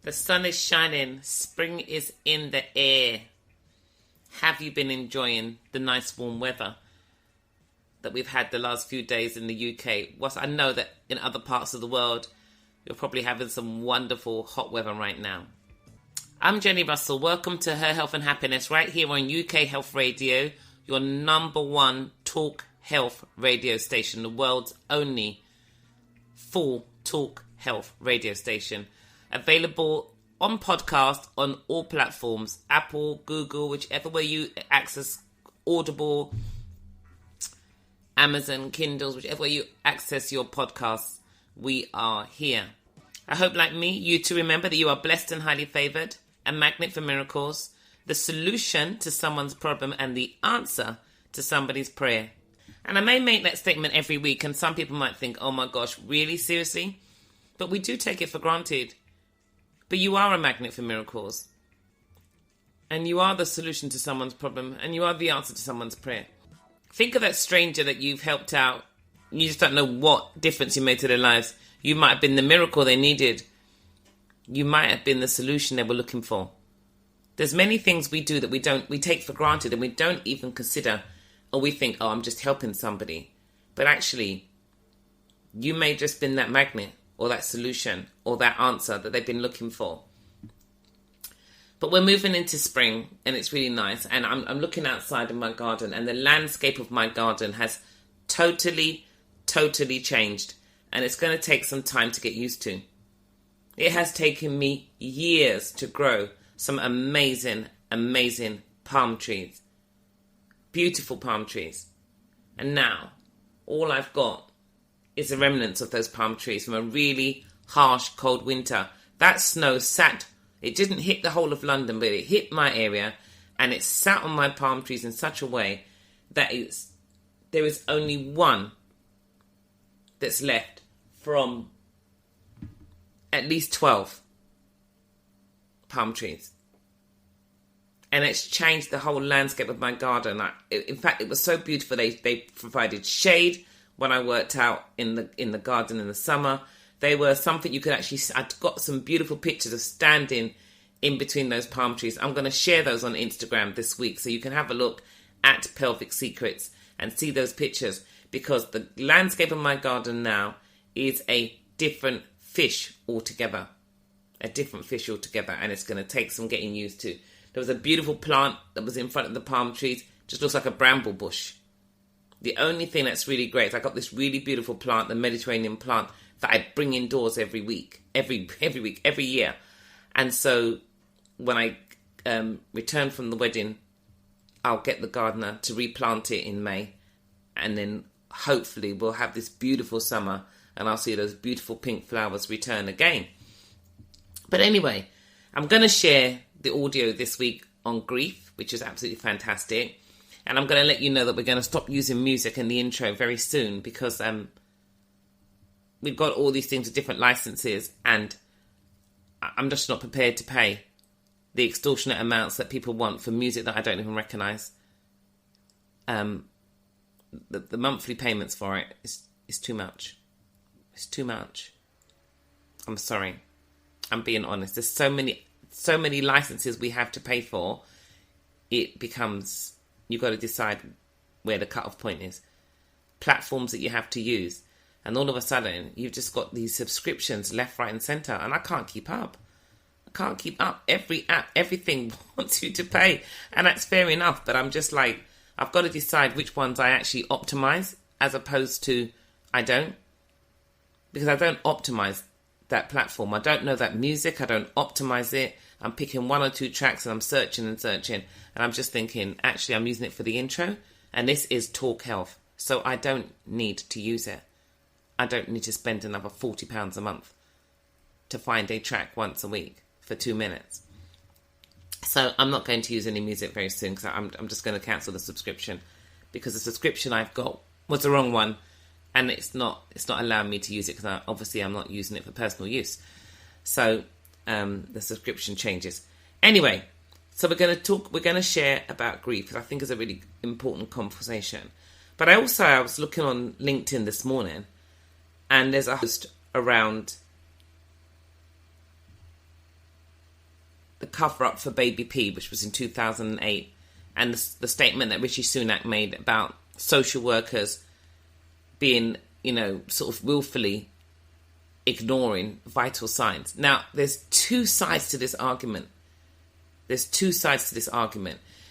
The sun is shining. Spring is in the air. Have you been enjoying the nice warm weather that we've had the last few days in the UK? Whilst I know that in other parts of the world, you're probably having some wonderful hot weather right now. I'm Jenni Russell. Welcome to Her Health and Happiness right here on UK Health Radio, your number one talk health radio station, the world's only full talk health radio station. Available on podcast on all platforms, Apple, Google, whichever way you access Audible, Amazon, Kindles, whichever way you access your podcasts, we are here. I hope, like me, you too remember that you are blessed and highly favoured, a magnet for miracles, the solution to someone's problem and the answer to somebody's prayer. And I may make that statement every week, and some people might think, oh my gosh, really? Seriously? But we do take it for granted. But you are a magnet for miracles. And you are the solution to someone's problem. And you are the answer to someone's prayer. Think of that stranger that you've helped out. You just don't know what difference you made to their lives. You might have been the miracle they needed. You might have been the solution they were looking for. There's many things we do that we take for granted and we don't even consider. Or we think, oh, I'm just helping somebody. But actually, you may have just been that magnet, or that solution, or that answer that they've been looking for. But we're moving into spring, and it's really nice. And I'm looking outside in my garden, and the landscape of my garden has totally changed. And it's going to take some time to get used to. It has taken me years to grow some amazing palm trees. Beautiful palm trees. And now, all I've got is the remnants of those palm trees from a really harsh, cold winter. That snow sat, it didn't hit the whole of London, but it hit my area, and it sat on my palm trees in such a way that there is only one that's left from at least 12 palm trees. And it's changed the whole landscape of my garden. In fact, it was so beautiful. They provided shade when I worked out in the garden in the summer. They were something you could actually... I'd got some beautiful pictures of standing in between those palm trees. I'm going to share those on Instagram this week, so you can have a look at Pelvic Secrets and see those pictures, because the landscape of my garden now is a different fish altogether. A different fish altogether, and it's going to take some getting used to. There was a beautiful plant that was in front of the palm trees. Just looks like a bramble bush. The only thing that's really great is I got this really beautiful plant, the Mediterranean plant, that I bring indoors every week, every year. And so when I return from the wedding, I'll get the gardener to replant it in May. And then hopefully we'll have this beautiful summer and I'll see those beautiful pink flowers return again. But anyway, I'm going to share the audio this week on grief, which is absolutely fantastic. And I'm going to let you know that we're going to stop using music in the intro very soon, because we've got all these things with different licenses, and I'm just not prepared to pay the extortionate amounts that people want for music that I don't even recognise. The monthly payments for it is too much. It's too much. I'm sorry. I'm being honest. There's so many licenses we have to pay for. It becomes, you've got to decide where the cut-off point is. Platforms that you have to use. And all of a sudden, you've just got these subscriptions left, right and centre. And I can't keep up. Every app, everything wants you to pay. And that's fair enough. But I'm just like, I've got to decide which ones I actually optimise, as opposed to I don't. Because I don't optimise that platform. I don't know that music. I don't optimise it. I'm picking one or two tracks and I'm searching. And I'm just thinking, actually, I'm using it for the intro. And this is Talk Health. So I don't need to use it. I don't need to spend another £40 a month to find a track once a week for 2 minutes. So I'm not going to use any music very soon, because I'm just going to cancel the subscription, because the subscription I've got was the wrong one. And it's not allowing me to use it, because obviously I'm not using it for personal use. So the subscription changes. Anyway, so we're going to share about grief, because I think it's a really important conversation. But I was looking on LinkedIn this morning, and there's a post around the cover-up for Baby P, which was in 2008, and the statement that Rishi Sunak made about social workers being, sort of willfully ignoring vital signs. Now, there's two sides to this argument.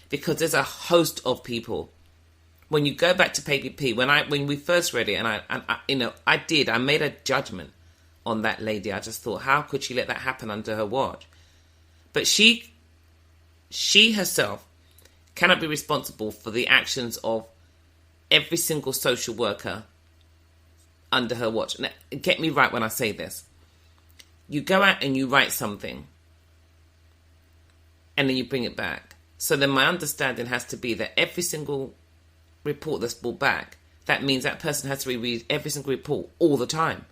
Because there's a host of people. When you go back to Baby P, when we first read it, and I made a judgment on that lady. I just thought, how could she let that happen under her watch? But she herself cannot be responsible for the actions of every single social worker under her watch. Now, get me right when I say this. You go out and you write something, and then you bring it back. So then my understanding has to be that every single report that's brought back, that means that person has to reread every single report all the time.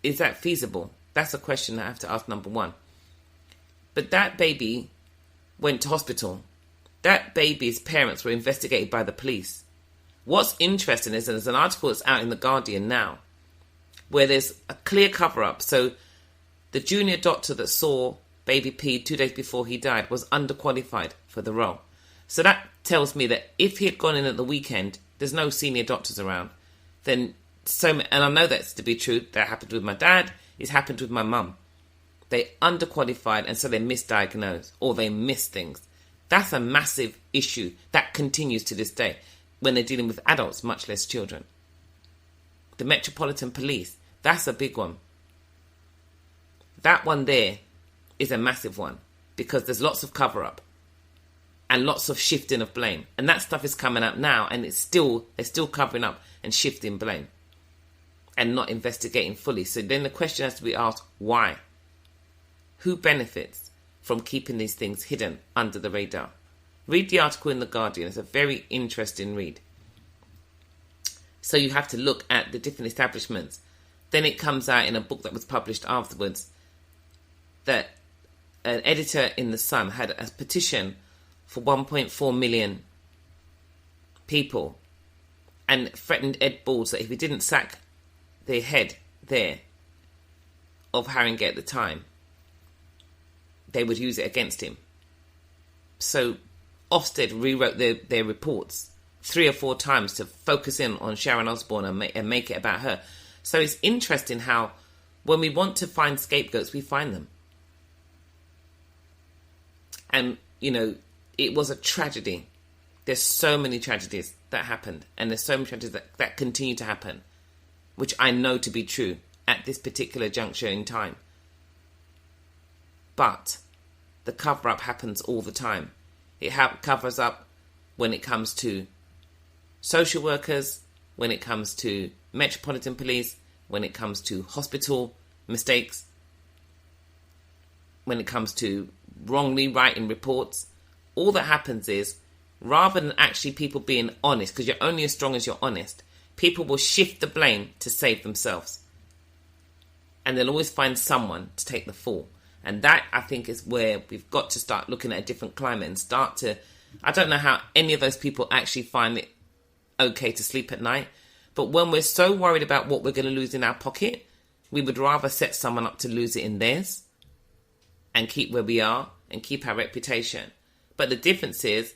Is that feasible? That's a question I have to ask, number one. But that baby went to hospital. That baby's parents were investigated by the police. What's interesting is there's an article that's out in The Guardian now where there's a clear cover-up. So the junior doctor that saw Baby P 2 days before he died was underqualified for the role. So that tells me that if he had gone in at the weekend, there's no senior doctors around. And I know that's to be true. That happened with my dad. It's happened with my mum. They underqualified, and so they misdiagnosed or they miss things. That's a massive issue that continues to this day when they're dealing with adults, much less children. The Metropolitan Police, that's a big one. That one there is a massive one because there's lots of cover-up and lots of shifting of blame. And that stuff is coming up now, and they're still covering up and shifting blame and not investigating fully. So then the question has to be asked, why? Who benefits from keeping these things hidden under the radar? Read the article in The Guardian. It's a very interesting read. So you have to look at the different establishments. Then it comes out in a book that was published afterwards that an editor in The Sun had a petition for 1.4 million people and threatened Ed Balls that if he didn't sack the head there of Haringey at the time, they would use it against him. So Ofsted rewrote their reports 3 or 4 times to focus in on Sharon Osbourne and make it about her. So it's interesting how when we want to find scapegoats, we find them. And, it was a tragedy. There's so many tragedies that happened, and there's so many tragedies that continue to happen, which I know to be true at this particular juncture in time. But the cover-up happens all the time. It covers up when it comes to social workers, when it comes to Metropolitan Police, when it comes to hospital mistakes, when it comes to wrongly writing reports. All that happens is, rather than actually people being honest, because you're only as strong as you're honest, people will shift the blame to save themselves. And they'll always find someone to take the fall. And that, I think, is where we've got to start looking at a different climate and start to... I don't know how any of those people actually find it okay to sleep at night. But when we're so worried about what we're going to lose in our pocket, we would rather set someone up to lose it in theirs and keep where we are and keep our reputation. But the difference is,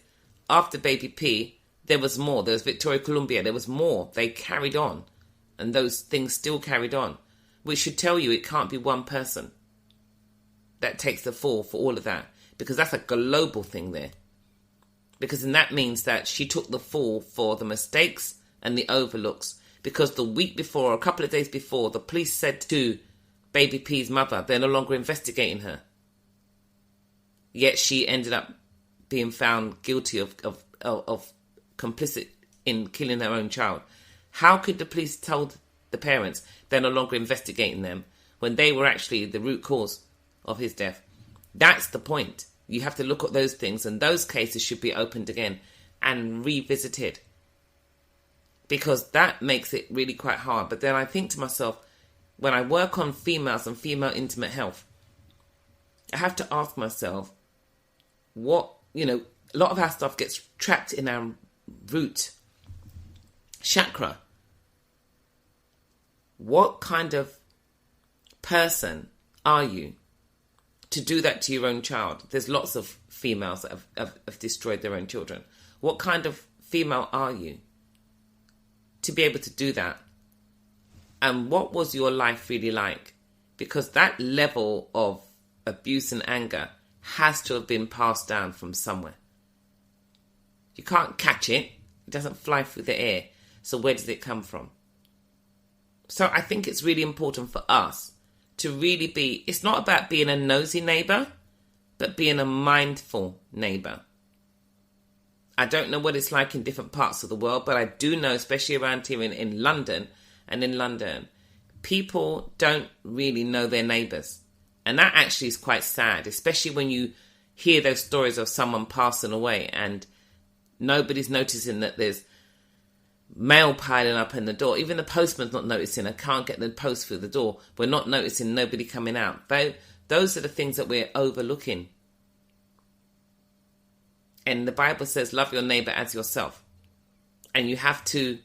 after Baby P, there was more. There was Victoria Columbia. There was more. They carried on. And those things still carried on. Which should tell you it can't be one person that takes the fall for all of that. Because that's a global thing there. Because then that means that she took the fall for the mistakes and the overlooks. Because the week before, or a couple of days before, the police said to Baby P's mother, they're no longer investigating her. Yet she ended up being found guilty of complicit in killing her own child. How could the police tell the parents they're no longer investigating them when they were actually the root cause of his death? That's the point. You have to look at those things, and those cases should be opened again and revisited. Because that makes it really quite hard. But then I think to myself, when I work on females and female intimate health, I have to ask myself, a lot of our stuff gets trapped in our root chakra. What kind of person are you to do that to your own child. There's lots of females that have destroyed their own children. What kind of female are you to be able to do that? And what was your life really like? Because that level of abuse and anger has to have been passed down from somewhere. You can't catch it. It doesn't fly through the air. So where does it come from? So I think it's really important for us to really be, it's not about being a nosy neighbour, but being a mindful neighbour. I don't know what it's like in different parts of the world, but I do know, especially around here in London, people don't really know their neighbours. And that actually is quite sad, especially when you hear those stories of someone passing away and nobody's noticing that there's mail piling up in the door. Even the postman's not noticing. I can't get the post through the door. We're not noticing nobody coming out. Those are the things that we're overlooking. And the Bible says, love your neighbour as yourself. And you have to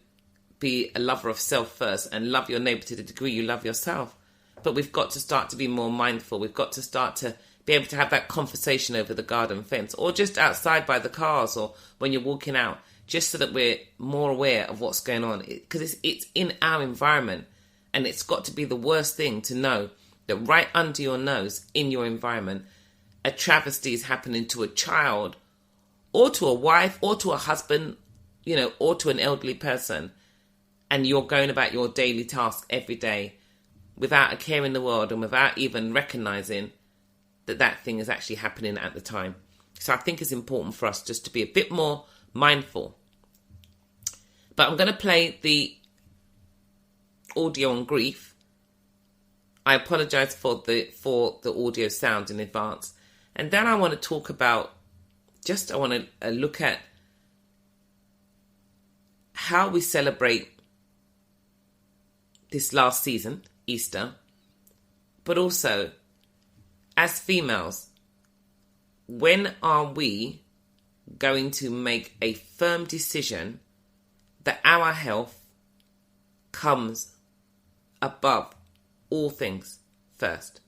be a lover of self first and love your neighbour to the degree you love yourself. But we've got to start to be more mindful. We've got to start to be able to have that conversation over the garden fence or just outside by the cars or when you're walking out, just so that we're more aware of what's going on. Because it's in our environment, and it's got to be the worst thing to know that right under your nose in your environment, a travesty is happening to a child or to a wife or to a husband, or to an elderly person. And you're going about your daily task every day without a care in the world and without even recognising that thing is actually happening at the time. So I think it's important for us just to be a bit more mindful. But I'm going to play the audio on grief. I apologise for the audio sound in advance. And then I want to talk about, I want to look at how we celebrate this last season, Easter, but also as females, when are we going to make a firm decision that our health comes above all things first?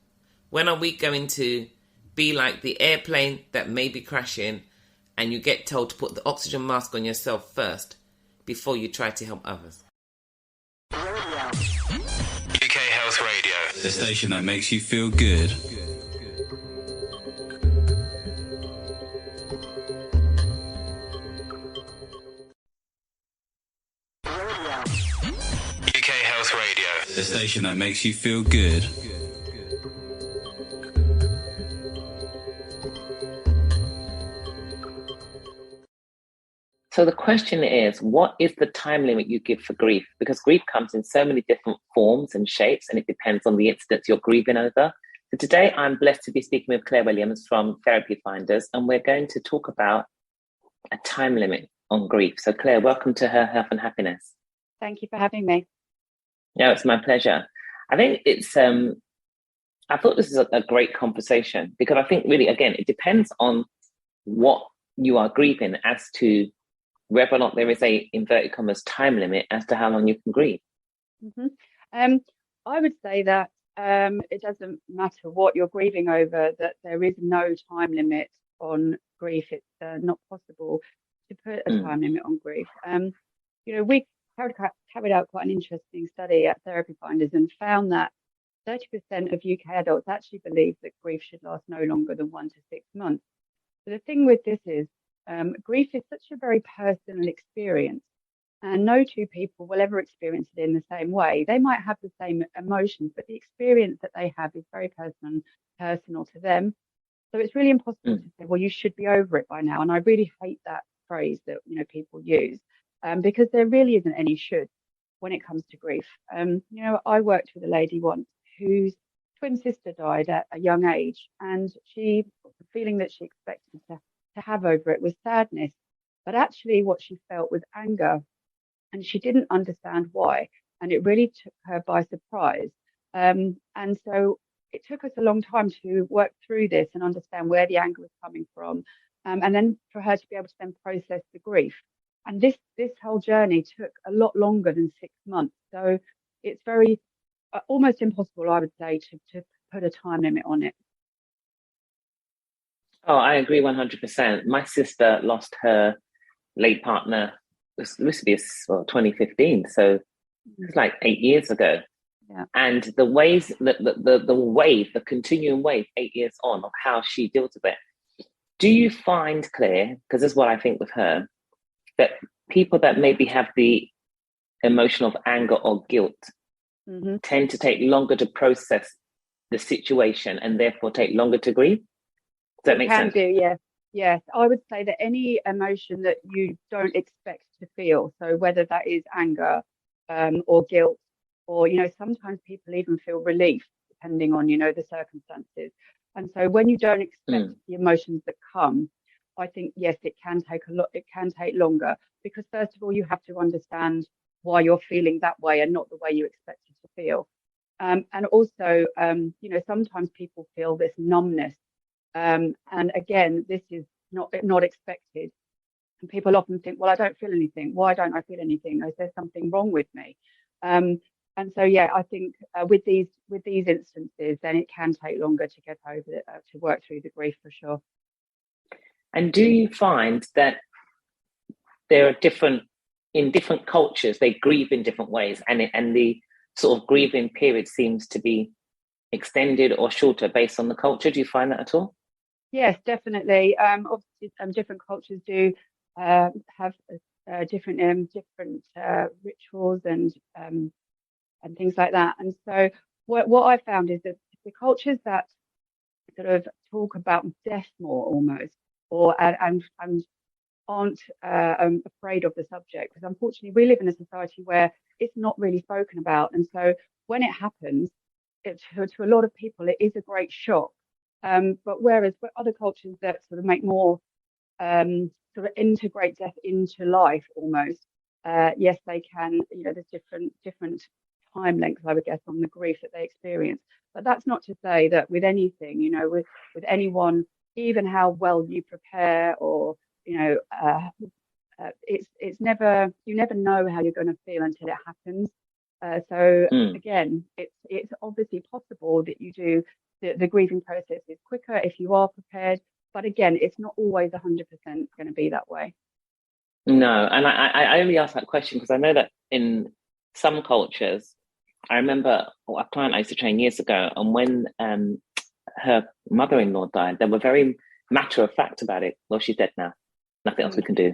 When are we going to be like the airplane that may be crashing and you get told to put the oxygen mask on yourself first before you try to help others? UK Health Radio, the station that makes you feel good. UK Health Radio, the station that makes you feel good. So the question is, what is the time limit you give for grief? Because grief comes in so many different forms and shapes, and it depends on the incidents you're grieving over. So today I'm blessed to be speaking with Claire Williams from Therapy Finders, and we're going to talk about a time limit on grief. So Claire, welcome to Her Health and Happiness. Thank you for having me. No, it's my pleasure. I think it's, I thought this is a great conversation because I think really, again, it depends on what you are grieving as to whether or not there is a, inverted commas, time limit as to how long you can grieve. Mm-hmm. I would say that it doesn't matter what you're grieving over, that there is no time limit on grief. It's not possible to put a time limit on grief. We carried out quite an interesting study at Therapy Finders and found that 30% of UK adults actually believe that grief should last no longer than 1 to 6 months. But the thing with this is, grief is such a very personal experience, and no two people will ever experience it in the same way. They might have the same emotions, but the experience that they have is very personal to them. So it's really impossible to say, well, you should be over it by now. And I really hate that phrase that people use, because there really isn't any should when it comes to grief. I worked with a lady once whose twin sister died at a young age, and the feeling that she expected to have over it was sadness, but actually what she felt was anger, and she didn't understand why, and it really took her by surprise. And so it took us a long time to work through this and understand where the anger was coming from, and then for her to be able to then process the grief. And this whole journey took a lot longer than 6 months. So it's very almost impossible, I would say, to put a time limit on it. Oh, I agree 100%. My sister lost her late partner, this used to be 2015, so it's like 8 years ago. Yeah. And the ways, the wave, the continuing wave 8 years on of how she deals with it. Do you find, Claire, because this is what I think with her, that people that maybe have the emotion of anger or guilt tend to take longer to process the situation and therefore take longer to grieve? Does that make sense? Can do, yeah. Yes, I would say that any emotion that you don't expect to feel, so whether that is anger or guilt, or, sometimes people even feel relief, depending on, the circumstances. And so when you don't expect the emotions that come, I think, yes, it can take a lot, it can take longer, because first of all, you have to understand why you're feeling that way and not the way you expected to feel. And also, sometimes people feel this numbness. And again, this is not expected. And people often think, well, I don't feel anything. Why don't I feel anything? Is there something wrong with me? And so, yeah, I think with these instances, then it can take longer to get over it, to work through the grief, for sure. And do you find that there are in different cultures, they grieve in different ways, and the sort of grieving period seems to be extended or shorter based on the culture? Do you find that at all? Yes, definitely. Obviously, different cultures do have different rituals and things like that. And so, what I found is that the cultures that sort of talk about death more, almost, or and aren't afraid of the subject, because unfortunately we live in a society where it's not really spoken about, and so when it happens, to a lot of people it is a great shock. But whereas for other cultures that sort of make more sort of integrate death into life almost, yes, they can. There's different time lengths, I would guess, on the grief that they experience. But that's not to say that with anything, with anyone, even how well you prepare, or it's never, you never know how you're going to feel until it happens. So again, it's obviously possible that you do the grieving process is quicker if you are prepared, but again, it's not always 100% going to be that way. No, and I only ask that question because I know that in some cultures, I remember a client I used to train years ago, and when her mother-in-law died, they were very matter of fact about it. Well, she's dead now. Nothing else we can do.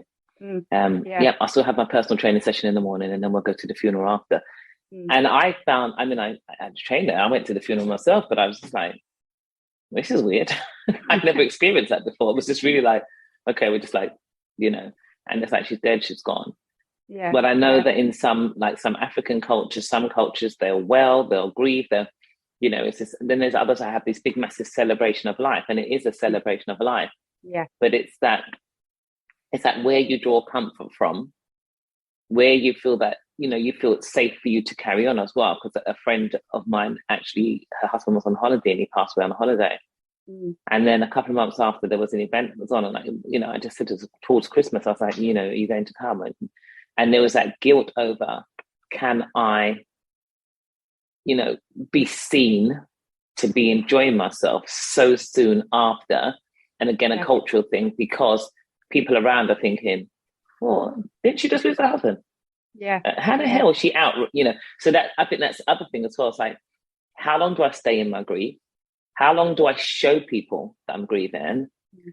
Yeah, I still have my personal training session in the morning, and then we'll go to the funeral after. And I found, I had trained her. I went to the funeral myself, but I was just like, this is weird. I've never experienced that before. It was just really like, okay, we're just like, and it's like, she's dead, she's gone. Yeah. But I know that in some African cultures, some cultures, they'll grieve, it's just, then there's others that have this big, massive celebration of life, and it is a celebration of life. Yeah. But it's that where you draw comfort from, where you feel that, you feel it's safe for you to carry on as well. Because a friend of mine, actually, her husband was on holiday and he passed away on holiday. And then a couple of months after, there was an event that was on, and I just said towards Christmas, I was like, are you going to come? And there was that guilt over, can I, be seen to be enjoying myself so soon after? And again, a cultural thing, because people around are thinking, well, didn't she just lose her husband? Yeah. How the hell is she out? So that, I think that's the other thing as well. It's like, how long do I stay in my grief? How long do I show people that I'm grieving?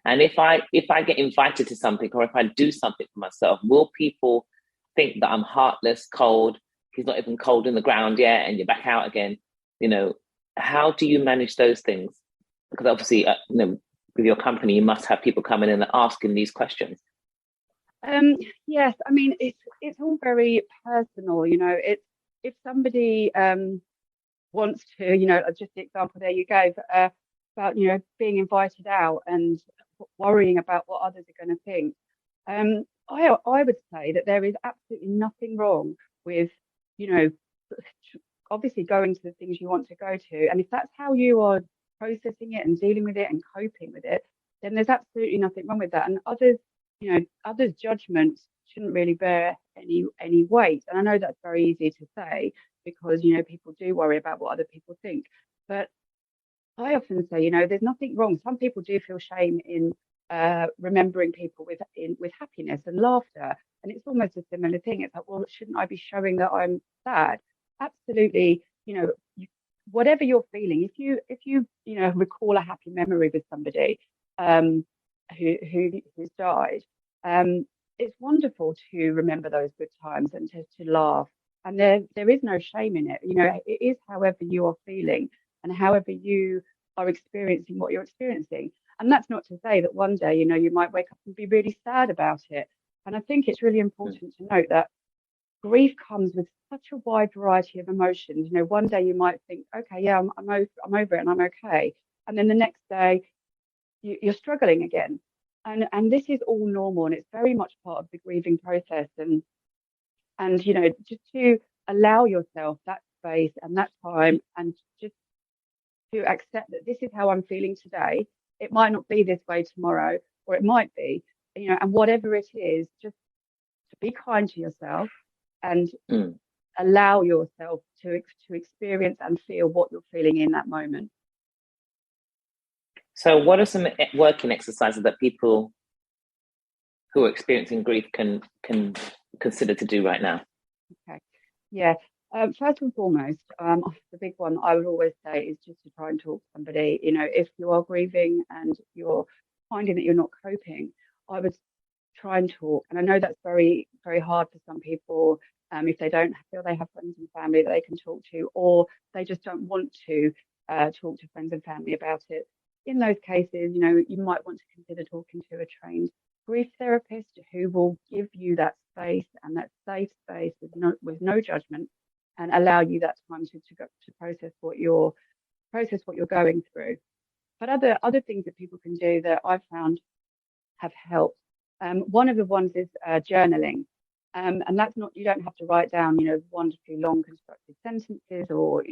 And if I get invited to something, or if I do something for myself, will people think that I'm heartless, cold? He's not even cold in the ground yet, and you're back out again. How do you manage those things? Because obviously, with your company, you must have people coming in and asking these questions. Yes, I mean, it's all very personal. It's, if somebody wants to, just the example there you gave about being invited out and worrying about what others are going to think. I would say that there is absolutely nothing wrong with obviously going to the things you want to go to, and if that's how you are processing it and dealing with it and coping with it, then there's absolutely nothing wrong with that. And others' judgments shouldn't really bear any weight. And I know that's very easy to say, because people do worry about what other people think. But I often say, there's nothing wrong. Some people do feel shame in remembering people with happiness and laughter, and it's almost a similar thing. It's like, well, shouldn't I be showing that I'm sad? Absolutely. Whatever you're feeling, if you recall a happy memory with somebody um, who's died, it's wonderful to remember those good times and to laugh. And there is no shame in it. It is however you are feeling and however you are experiencing what you're experiencing. And that's not to say that one day, you might wake up and be really sad about it. And I think it's really important to note that grief comes with such a wide variety of emotions. One day you might think, okay, yeah, I'm over it and I'm okay. And then the next day you're struggling again. And this is all normal, and it's very much part of the grieving process. And just to allow yourself that space and that time, and just to accept that this is how I'm feeling today. It might not be this way tomorrow, or it might be, and whatever it is, just to be kind to yourself and allow yourself to experience and feel what you're feeling in that moment. So what are some working exercises that people who are experiencing grief can consider to do right now? Okay. Yeah. First and foremost, the big one I would always say is just to try and talk to somebody. If you are grieving and you're finding that you're not coping, I would try and talk. And I know that's very, very hard for some people if they don't feel they have friends and family that they can talk to, or they just don't want to talk to friends and family about it. In those cases, you might want to consider talking to a trained grief therapist who will give you that space and that safe space with no judgment, and allow you that time to process what you're going through. But other things that people can do that I've found have helped. One of the ones is journaling. And that's not, you don't have to write down, wonderfully long constructed sentences or,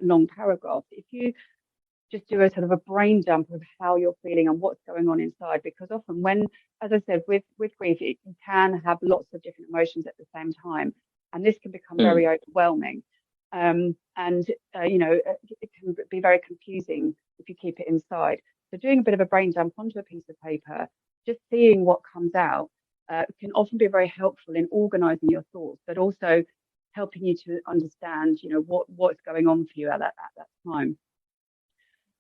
long paragraphs. If you just do a sort of a brain dump of how you're feeling and what's going on inside, because often as I said, with grief, you can have lots of different emotions at the same time, and this can become very overwhelming. And it can be very confusing if you keep it inside. So doing a bit of a brain dump onto a piece of paper, just seeing what comes out, can often be very helpful in organising your thoughts, but also helping you to understand, what's going on for you at that time.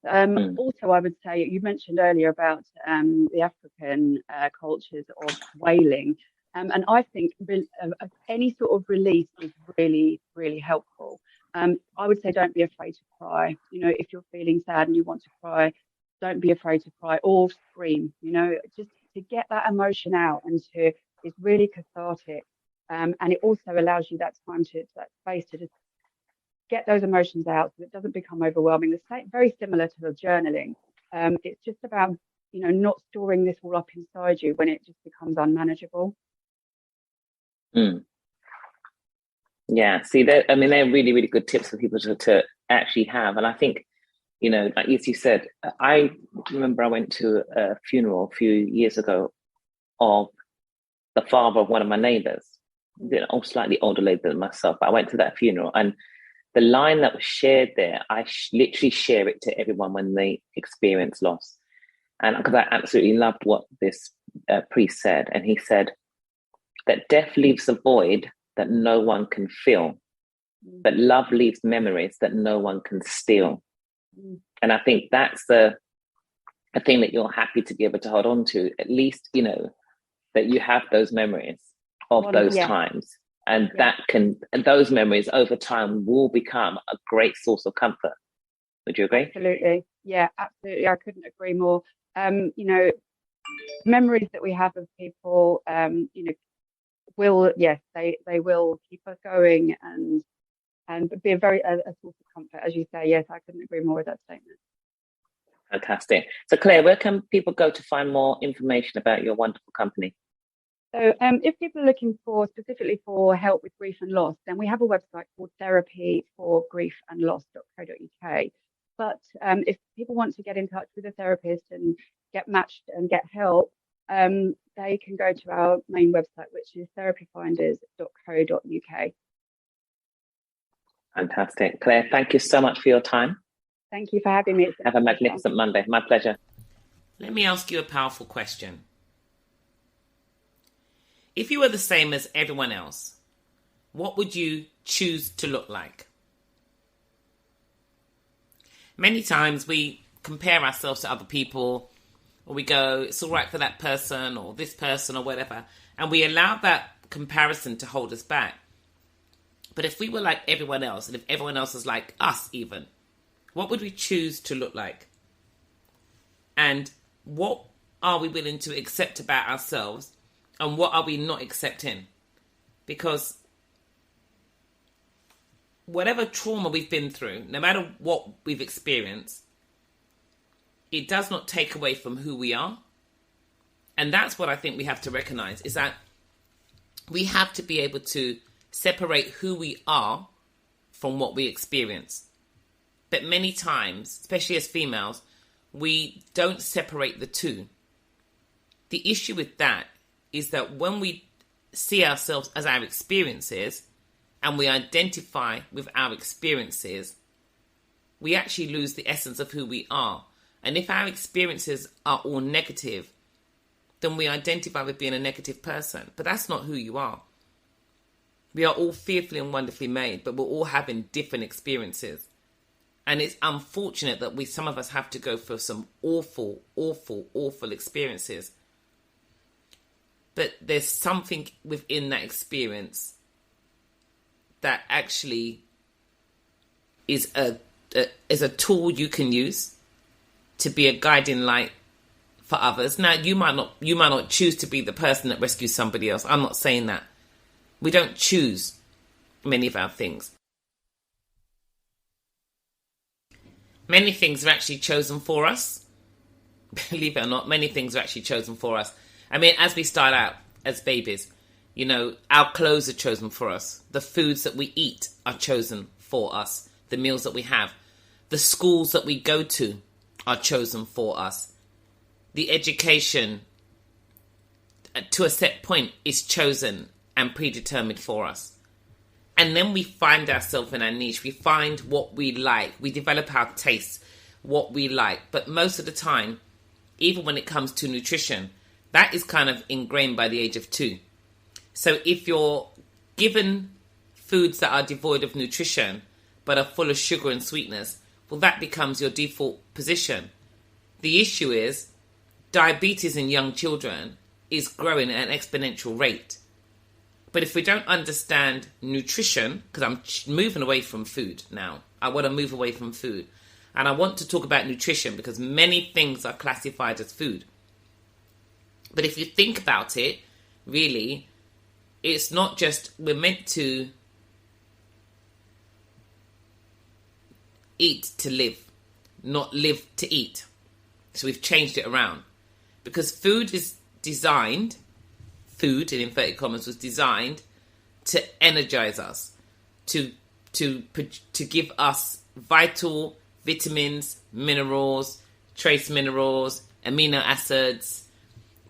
Also, I would say you mentioned earlier about the African cultures of wailing, and I think any sort of release is really, really helpful. I would say don't be afraid to cry. If you're feeling sad and you want to cry, don't be afraid to cry or scream. Just to get that emotion out is really cathartic, and it also allows you that space to just get those emotions out so it doesn't become overwhelming. The same, very similar to the journaling. It's just about not storing this all up inside you when it just becomes unmanageable. Yeah, see, they're really, really good tips for people to actually have. And I think, like as you said, I remember I went to a funeral a few years ago of the father of one of my neighbors, slightly older lady than myself. But I went to that funeral, and the line that was shared there, I literally share it to everyone when they experience loss. And because I absolutely loved what this priest said. And he said that death leaves a void that no one can fill, but love leaves memories that no one can steal. And I think that's the thing that you're happy to be able to hold on to, at least, that you have those memories of those times. And those memories over time will become a great source of comfort. Would you agree? Absolutely. Yeah, absolutely. I couldn't agree more. Memories that we have of people, they will keep us going and be a source of comfort, as you say. Yes, I couldn't agree more with that statement. Fantastic. So Claire, where can people go to find more information about your wonderful company? So if people are looking specifically for help with grief and loss, then we have a website called therapyforgriefandloss.co.uk. But if people want to get in touch with a therapist and get matched and get help, they can go to our main website, which is therapyfinders.co.uk. Fantastic. Claire, thank you so much for your time. Thank you for having me. Have a magnificent Monday. My pleasure. Let me ask you a powerful question. If you were the same as everyone else, what would you choose to look like? Many times we compare ourselves to other people, or we go, it's all right for that person or this person or whatever, and we allow that comparison to hold us back. But if we were like everyone else, and if everyone else was like us even, what would we choose to look like? And what are we willing to accept about ourselves, and what are we not accepting? Because whatever trauma we've been through, no matter what we've experienced, it does not take away from who we are. And that's what I think we have to recognize, is that we have to be able to separate who we are from what we experience. But many times, especially as females, we don't separate the two. The issue with that is that when we see ourselves as our experiences and we identify with our experiences, we actually lose the essence of who we are. And if our experiences are all negative, then we identify with being a negative person. But that's not who you are. We are all fearfully and wonderfully made, but we're all having different experiences. And it's unfortunate that some of us have to go through some awful, awful, awful experiences. But there's something within that experience that actually is a tool you can use to be a guiding light for others. Now, you might not choose to be the person that rescues somebody else. I'm not saying that. We don't choose many of our things. Many things are actually chosen for us. Believe it or not, many things are actually chosen for us. I mean, as we start out as babies, you know, our clothes are chosen for us. The foods that we eat are chosen for us. The meals that we have. The schools that we go to are chosen for us. The education, to a set point, is chosen and predetermined for us. And then we find ourselves in our niche. We find what we like. We develop our tastes, what we like. But most of the time, even when it comes to nutrition, that is kind of ingrained by the age of 2. So if you're given foods that are devoid of nutrition, but are full of sugar and sweetness, well, that becomes your default position. The issue is diabetes in young children is growing at an exponential rate. But if we don't understand nutrition, because I'm moving away from food now. I want to move away from food. And I want to talk about nutrition because many things are classified as food. But if you think about it, really, it's not just we're meant to eat to live, not live to eat. So we've changed it around. Because food is designed, food in inverted commas was designed to energize us, to give us vital vitamins, minerals, trace minerals, amino acids,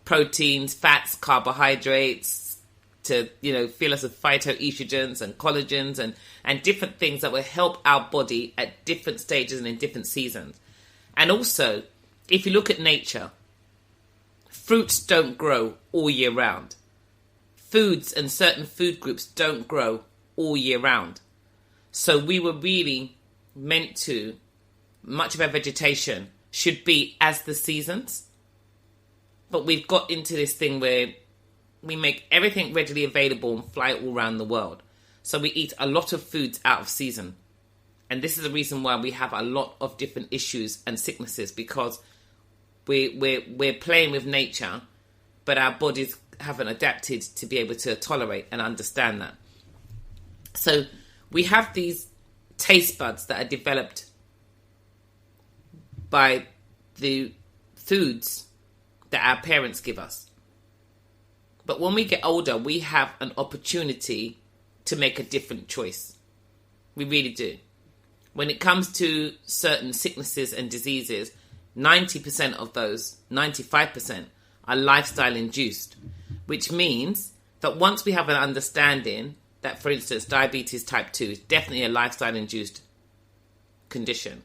proteins, fats, carbohydrates, to, you know, fill us with phytoestrogens and collagens and different things that will help our body at different stages and in different seasons. And also, if you look at nature, fruits don't grow all year round. Foods and certain food groups don't grow all year round. So we were really meant to, much of our vegetation should be as the seasons. But we've got into this thing where we make everything readily available and fly it all around the world. So we eat a lot of foods out of season. And this is the reason why we have a lot of different issues and sicknesses, because we're playing with nature, but our bodies haven't adapted to be able to tolerate and understand that. So we have these taste buds that are developed by the foods that our parents give us. But when we get older, we have an opportunity to make a different choice. We really do. When it comes to certain sicknesses and diseases, 90% of those, 95%, are lifestyle induced, which means that once we have an understanding that, for instance, diabetes type 2 is definitely a lifestyle induced condition,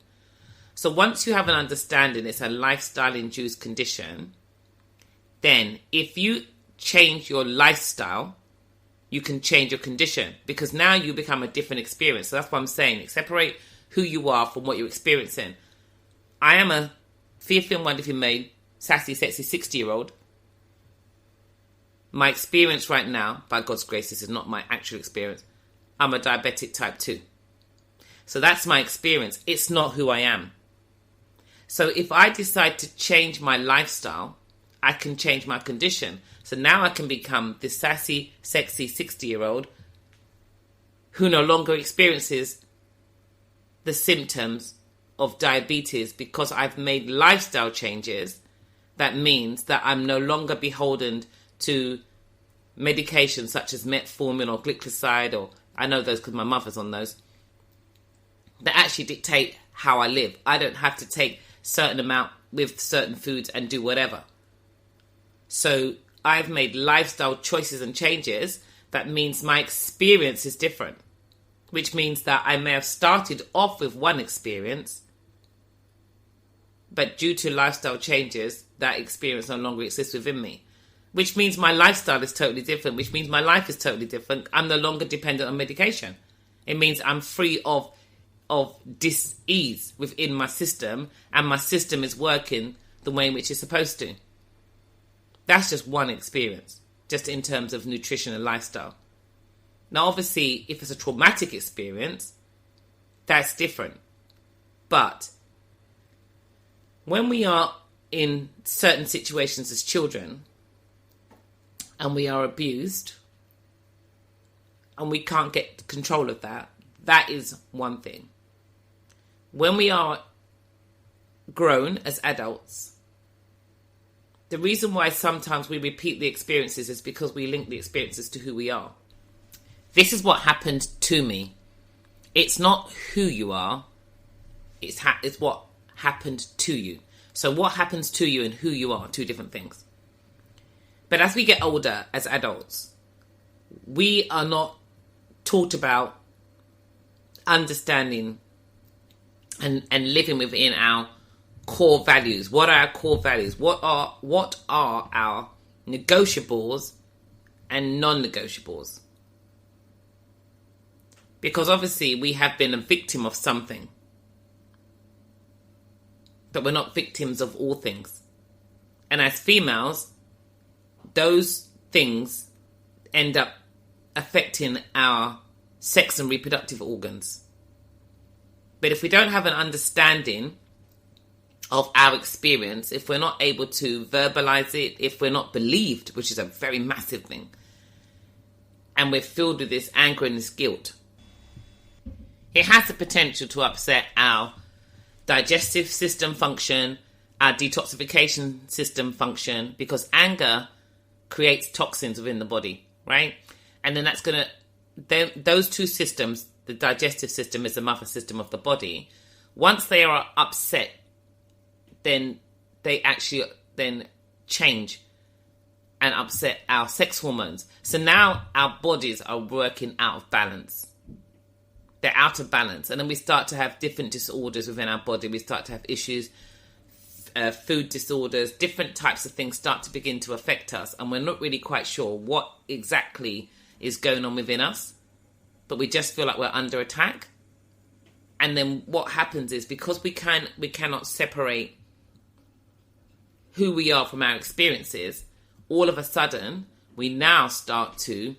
So once you have an understanding it's a lifestyle-induced condition, then if you change your lifestyle, you can change your condition, because now you become a different experience. So that's what I'm saying. Separate who you are from what you're experiencing. I am a fearfully and wonderfully made, sassy, sexy 60-year-old. My experience right now, by God's grace, this is not my actual experience. I'm a diabetic type 2. So that's my experience. It's not who I am. So if I decide to change my lifestyle, I can change my condition. So now I can become this sassy, sexy 60-year-old who no longer experiences the symptoms of diabetes because I've made lifestyle changes. That means that I'm no longer beholden to medications such as metformin or glycoside, or I know those because my mother's on those, that actually dictate how I live. I don't have to take certain amount with certain foods and do whatever. So I've made lifestyle choices and changes. That means my experience is different, which means that I may have started off with one experience, but due to lifestyle changes, that experience no longer exists within me, which means my lifestyle is totally different, which means my life is totally different. I'm no longer dependent on medication. It means I'm free of dis-ease within my system, and my system is working the way in which it's supposed to. That's just one experience, just in terms of nutrition and lifestyle. Now, obviously, if it's a traumatic experience, that's different. But when we are in certain situations as children and we are abused and we can't get control of that, that is one thing. When we are grown as adults, the reason why sometimes we repeat the experiences is because we link the experiences to who we are. This is what happened to me. It's not who you are, it's what happened to you. So what happens to you and who you are, two different things. But as we get older as adults, we are not taught about understanding and living within our core values. What are our core values? What are our negotiables and non-negotiables? Because obviously we have been a victim of something, but we're not victims of all things. And as females, those things end up affecting our sex and reproductive organs. But if we don't have an understanding of our experience, if we're not able to verbalize it, if we're not believed, which is a very massive thing, and we're filled with this anger and this guilt, it has the potential to upset our digestive system function, our detoxification system function, because anger creates toxins within the body, right? And then those two systems, the digestive system is the mother system of the body. Once they are upset, then they actually then change and upset our sex hormones. So now our bodies are working out of balance. They're out of balance. And then we start to have different disorders within our body. We start to have issues, food disorders, different types of things start to begin to affect us. And we're not really quite sure what exactly is going on within us. But we just feel like we're under attack. And then what happens is, because we cannot separate who we are from our experiences, all of a sudden, we now start to,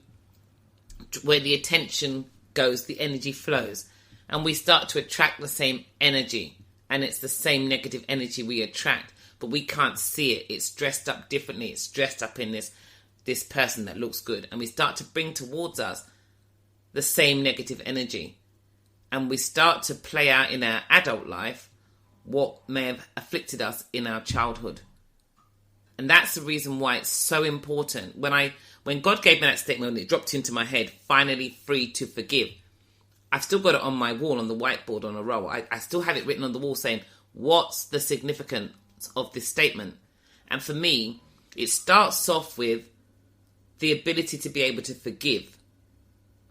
where the attention goes, the energy flows, and we start to attract the same energy, and it's the same negative energy we attract, but we can't see it. It's dressed up differently. It's dressed up in this person that looks good, and we start to bring towards us the same negative energy, and we start to play out in our adult life what may have afflicted us in our childhood. And that's the reason why it's so important. When God gave me that statement, it dropped into my head, finally free to forgive. I've still got it on my wall, on the whiteboard, on a roll. I still have it written on the wall saying, what's the significance of this statement? And for me, it starts off with the ability to be able to forgive.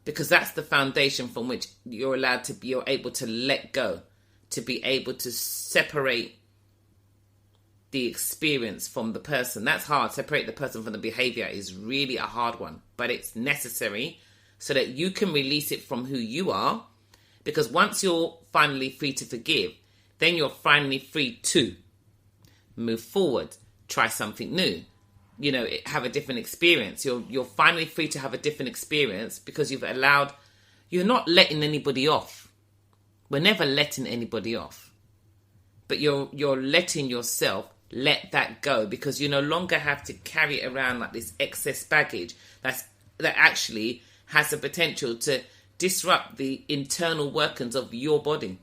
Because that's the foundation from which you're able to let go, to be able to separate the experience from the person. That's hard. Separate the person from the behavior is really a hard one, but it's necessary so that you can release it from who you are. Because once you're finally free to forgive, then you're finally free to move forward, try something new, have a different experience. You're finally free to have a different experience because you're not letting anybody off. We're never letting anybody off. But you're letting yourself let that go, because you no longer have to carry it around like this excess baggage that actually has the potential to disrupt the internal workings of your body.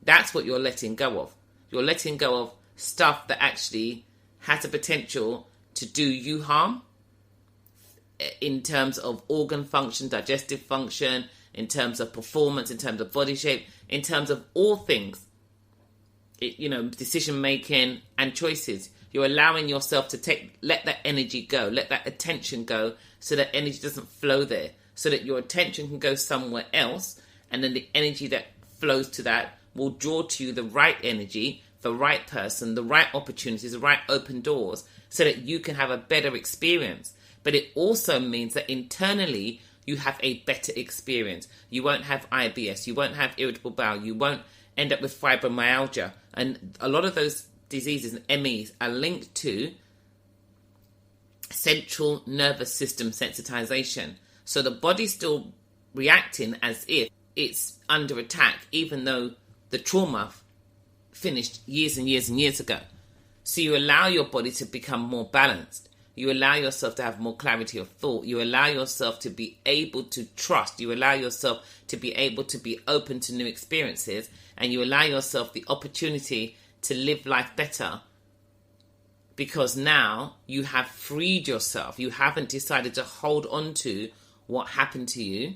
That's what you're letting go of. You're letting go of stuff that actually has the potential to do you harm in terms of organ function, digestive function, in terms of performance, in terms of body shape, in terms of all things. Decision making and choices. You're allowing yourself to let that energy go, let that attention go, so that energy doesn't flow there, so that your attention can go somewhere else, and then the energy that flows to that will draw to you the right energy, the right person, the right opportunities, the right open doors, so that you can have a better experience. But it also means that internally you have a better experience. You won't have IBS, you won't have irritable bowel, you won't end up with fibromyalgia. And a lot of those diseases and MEs are linked to central nervous system sensitization. So the body's still reacting as if it's under attack, even though the trauma finished years and years and years ago. So you allow your body to become more balanced. You allow yourself to have more clarity of thought. You allow yourself to be able to trust. You allow yourself to be able to be open to new experiences. And you allow yourself the opportunity to live life better, because now you have freed yourself. You haven't decided to hold on to what happened to you.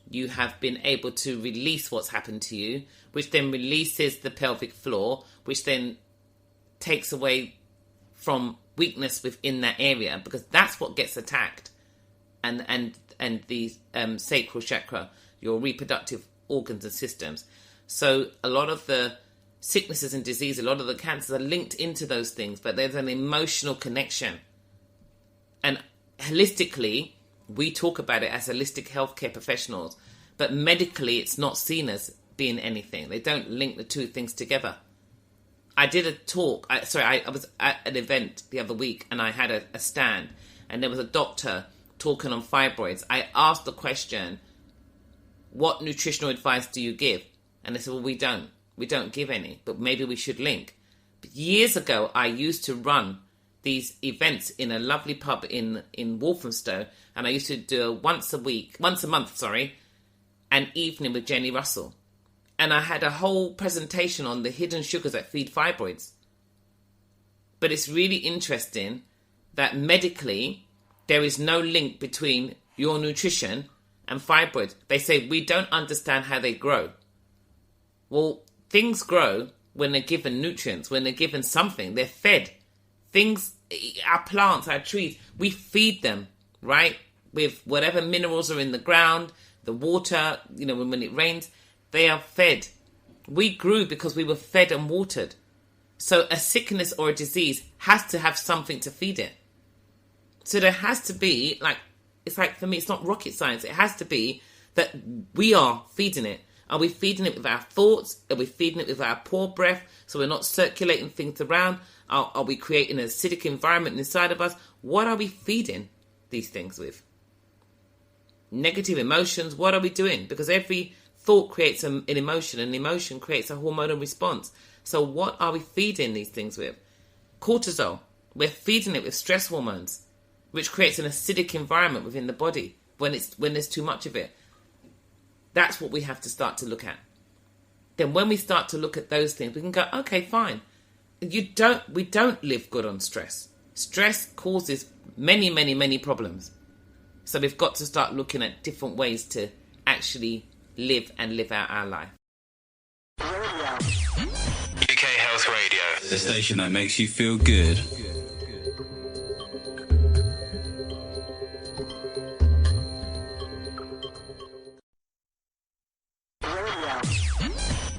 You have been able to release what's happened to you, which then releases the pelvic floor, which then takes away from weakness within that area, because that's what gets attacked. And the sacral chakra, your reproductive organs and systems. So a lot of the sicknesses and disease, a lot of the cancers are linked into those things, but there's an emotional connection. And holistically, we talk about it as holistic healthcare professionals, but medically it's not seen as being anything. They don't link the two things together. I did a talk, I was at an event the other week and I had a stand, and there was a doctor talking on fibroids. I asked the question, what nutritional advice do you give? And they said, well, we don't give any, but maybe we should link. But years ago, I used to run these events in a lovely pub in Walthamstow, and I used to do once a month, an evening with Jenni Russell. And I had a whole presentation on the hidden sugars that feed fibroids. But it's really interesting that medically, there is no link between your nutrition and fibroids. They say, we don't understand how they grow. Well, things grow when they're given nutrients, when they're given something, they're fed. Things, our plants, our trees, we feed them, right? With whatever minerals are in the ground, the water, when it rains, they are fed. We grew because we were fed and watered. So a sickness or a disease has to have something to feed it. So there has to be, for me, it's not rocket science. It has to be that we are feeding it. Are we feeding it with our thoughts? Are we feeding it with our poor breath, so we're not circulating things around? Are we creating an acidic environment inside of us? What are we feeding these things with? Negative emotions, what are we doing? Because every thought creates an emotion, and emotion creates a hormonal response. So what are we feeding these things with? Cortisol. We're feeding it with stress hormones, which creates an acidic environment within the body when there's too much of it. That's what we have to start to look at. Then when we start to look at those things, we can go, okay, fine. We don't live good on stress. Stress causes many, many, many problems. So we've got to start looking at different ways to actually live out our life. UK Health Radio, the station that makes you feel good.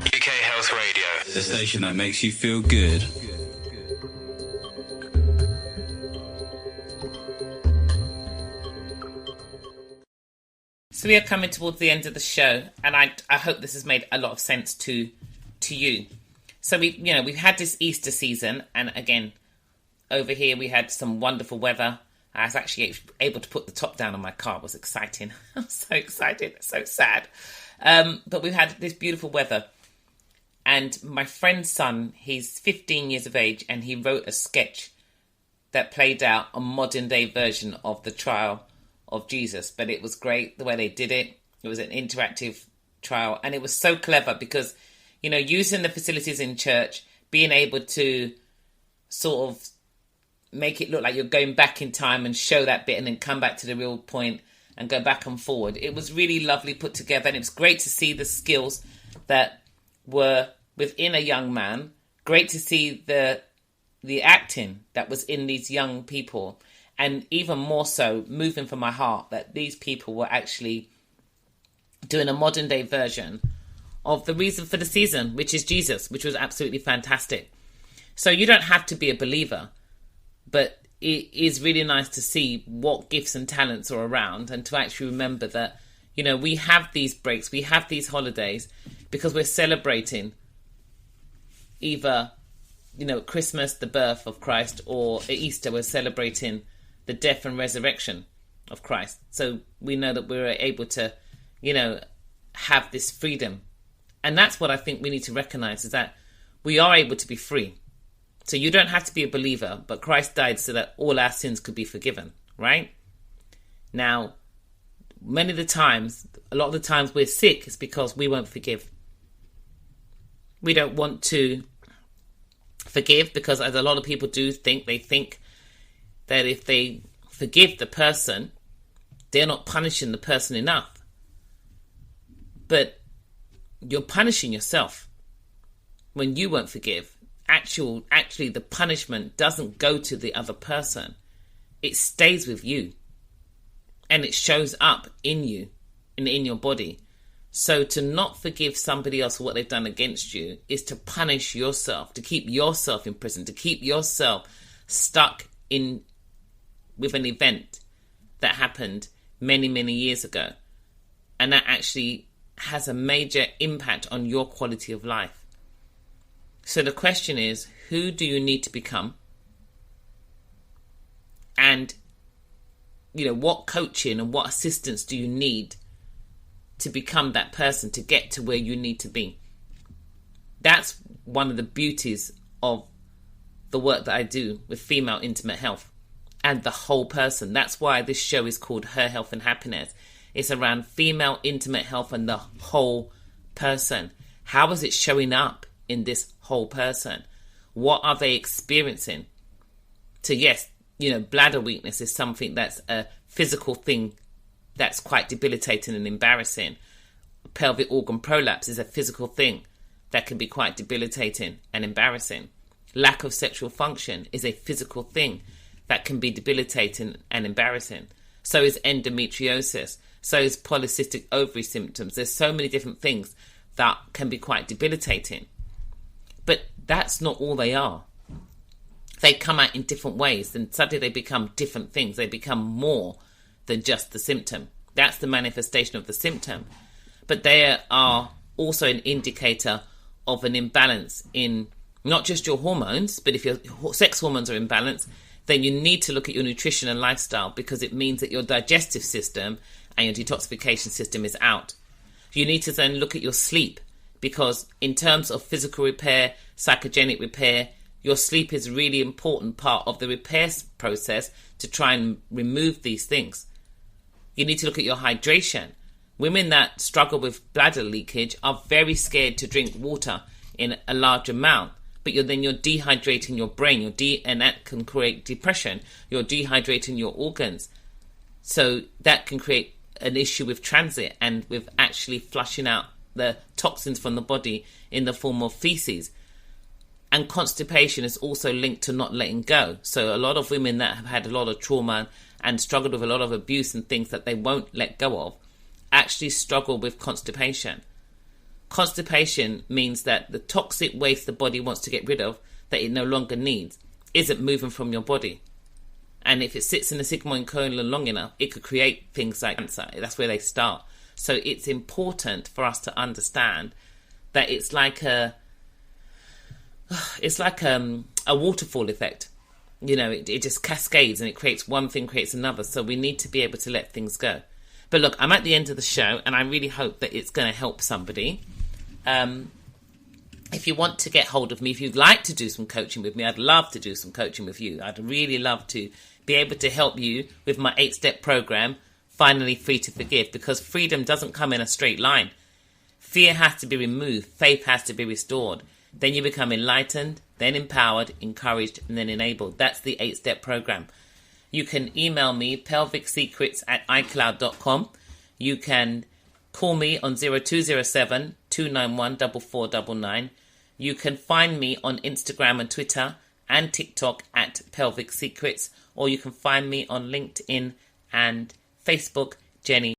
UK station that makes you feel good. So we are coming towards the end of the show, and I hope this has made a lot of sense to you. So we've had this Easter season, and again, over here we had some wonderful weather. I was actually able to put the top down on my car. It was exciting. I was so excited, so sad. But we've had this beautiful weather. And my friend's son, he's 15 years of age, and he wrote a sketch that played out a modern day version of the trial of Jesus. But it was great the way they did it. It was an interactive trial, and it was so clever because, using the facilities in church, being able to sort of make it look like you're going back in time and show that bit and then come back to the real point and go back and forward. It was really lovely put together, and it was great to see the skills that were within a young man. Great to see the acting that was in these young people, and even more so, moving from my heart that these people were actually doing a modern day version of the reason for the season, which is Jesus, which was absolutely fantastic. So you don't have to be a believer, but it is really nice to see what gifts and talents are around, and to actually remember that, we have these breaks, we have these holidays because we're celebrating either, Christmas, the birth of Christ, or at Easter, we're celebrating the death and resurrection of Christ. So we know that we're able to, have this freedom. And that's what I think we need to recognize, is that we are able to be free. So you don't have to be a believer, but Christ died so that all our sins could be forgiven, right? Now, a lot of the times we're sick is because we won't forgive. We don't want to forgive because, as a lot of people do think, they think that if they forgive the person, they're not punishing the person enough. But you're punishing yourself when you won't forgive. Actually, the punishment doesn't go to the other person. It stays with you. And it shows up in you and in your body. So to not forgive somebody else for what they've done against you is to punish yourself, to keep yourself in prison, to keep yourself stuck in with an event that happened many, many years ago. And that actually has a major impact on your quality of life. So the question is, who do you need to become? And, what coaching and what assistance do you need to become that person, to get to where you need to be? That's one of the beauties of the work that I do with female intimate health and the whole person. That's why this show is called Her Health and Happiness. It's around female intimate health and the whole person. How is it showing up in this whole person? What are they experiencing? So yes, bladder weakness is something that's a physical thing that's quite debilitating and embarrassing. Pelvic organ prolapse is a physical thing that can be quite debilitating and embarrassing. Lack of sexual function is a physical thing that can be debilitating and embarrassing. So is endometriosis. So is polycystic ovary symptoms. There's so many different things that can be quite debilitating. But that's not all they are. They come out in different ways, and suddenly they become different things. They become more than just the symptom. That's the manifestation of the symptom. But they are also an indicator of an imbalance in not just your hormones, but if your sex hormones are imbalanced, then you need to look at your nutrition and lifestyle, because it means that your digestive system and your detoxification system is out. You need to then look at your sleep, because in terms of physical repair, psychogenic repair, your sleep is a really important part of the repair process to try and remove these things. You need to look at your hydration. Women that struggle with bladder leakage are very scared to drink water in a large amount, but you're dehydrating your brain, and that can create depression. You're dehydrating your organs. So that can create an issue with transit and with actually flushing out the toxins from the body in the form of feces. And constipation is also linked to not letting go. So a lot of women that have had a lot of trauma and struggled with a lot of abuse and things that they won't let go of actually struggle with constipation. Constipation means that the toxic waste the body wants to get rid of, that it no longer needs, isn't moving from your body. And if it sits in the sigmoid colon long enough, it could create things like cancer. That's where they start. So it's important for us to understand that it's like a waterfall effect. You know, it just cascades and it creates one thing, creates another. So we need to be able to let things go. But look, I'm at the end of the show and I really hope that it's going to help somebody. If you want to get hold of me, if you'd like to do some coaching with me, I'd love to do some coaching with you. I'd really love to be able to help you with my 8-step program, Finally Free to Forgive, because freedom doesn't come in a straight line. Fear has to be removed. Faith has to be restored. Then you become enlightened, then empowered, encouraged, and then enabled. That's the 8-step program. You can email me, pelvicsecrets@icloud.com. You can call me on 0207 291 4499. You can find me on Instagram and Twitter and TikTok at Pelvic Secrets, or you can find me on LinkedIn and Facebook, Jenni.